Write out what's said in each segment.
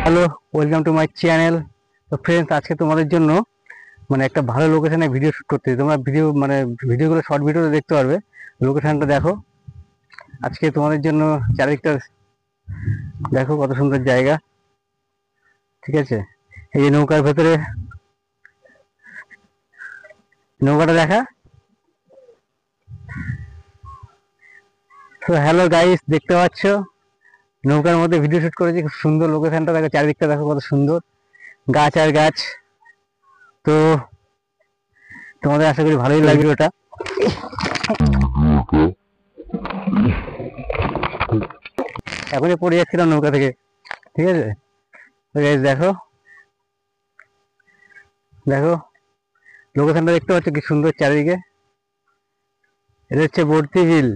Hello, welcome to my channel. তো friends, আজকে তোমাদের জন্য মানে একটা ভালো লোকেশনে ভিডিও শুট করতে, তোমরা ভিডিওগুলো শর্ট ভিডিওতে দেখতে পারবে। লোকেশনটা দেখো। আজকে তোমাদের জন্য চারিদিকটা দেখো, কত সুন্দর জায়গা। ঠিক আছে, এই যে নৌকার ভেতরে নৌকাটা দেখা। তো হ্যালো গাইস, দেখতে পাচ্ছ নৌকার মধ্যে ভিডিও শুট করেছি। খুব সুন্দর লোকেশনটা দেখো, চারিদিকটা দেখো কত সুন্দর, গাছ আর গাছ। তো তোমাদের আশা করি ভালোই লাগবে ওটা। এখনই পড়ে যাচ্ছিলাম নৌকা থেকে। ঠিক আছে, তো গাইস দেখো দেখো লোকেশনটা দেখতে পাচ্ছ কি সুন্দর চারিদিকে। এটা হচ্ছে বর্তি হিল,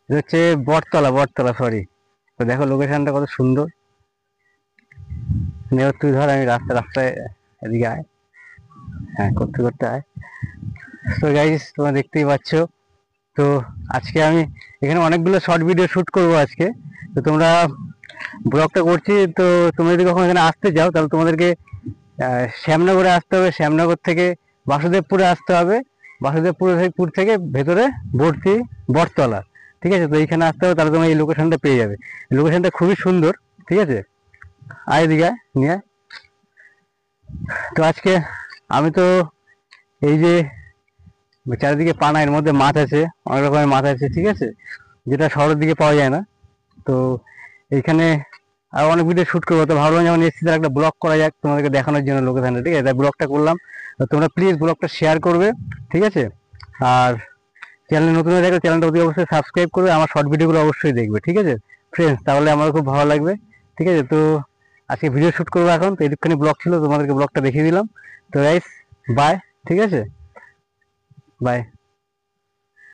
এটা হচ্ছে বটতলা, বটতলা সরি। তো দেখো লোকেশনটা কত সুন্দর। নেওয়ার তুই ধর, আমি রাস্তায় এদিকে আয়। হ্যাঁ, করতে করতে আয়। তো গাইস তোমরা দেখতেই পাচ্ছ। তো আজকে আমি এখানে অনেকগুলো শর্ট ভিডিও শুট করব আজকে। তো তোমরা ব্লগটা করছি, তো তোমরা যদি কখনো এখানে আসতে চাও তাহলে তোমাদেরকে শ্যামনগরে আসতে হবে। শ্যামনগর থেকে বাসুদেবপুরে আসতে হবে। বাসুদেবপুর থেকে ভেতরে ভর্তি বটতলা। ঠিক আছে, তো এইখানে আসতে হবে, তাহলে তোমরা এই লোকেশনটা পেয়ে যাবে। লোকেশনটা খুবই সুন্দর। ঠিক আছে, আয় এদিকে আয়, নিয়ে আয়। তো আজকে আমি তো এই যে চারিদিকে পানা, এর মধ্যে মাছ আছে, অনেক রকমের মাছ আছে। ঠিক আছে, যেটা শহরের দিকে পাওয়া যায় না। তো এইখানে আর অনেক ভিডিও শুট করবো, তো ভাবলাম যেমন এসেছি তার একটা ব্লগ করা যাক তোমাদেরকে দেখানোর জন্য লোকেশনটা। ঠিক আছে, তাই ব্লগটা করলাম। তো তোমরা প্লিজ ব্লগটা শেয়ার করবে। ঠিক আছে, আর চ্যানেল নতুন হয়ে থাকলে চ্যানেলটা অতি অবশ্যই সাবস্ক্রাইব করবে, আমার শর্ট ভিডিওগুলো অবশ্যই দেখবে। ঠিক আছে ফ্রেন্ডস, তাহলে আমার খুব ভালো লাগবে। ঠিক আছে, তো আজকে ভিডিও শুট করবো এখন। তো এদিকখানি ব্লগ ছিল, তোমাদেরকে ব্লগটা দেখিয়ে দিলাম। তো গাইস বাই। ঠিক আছে, বাই।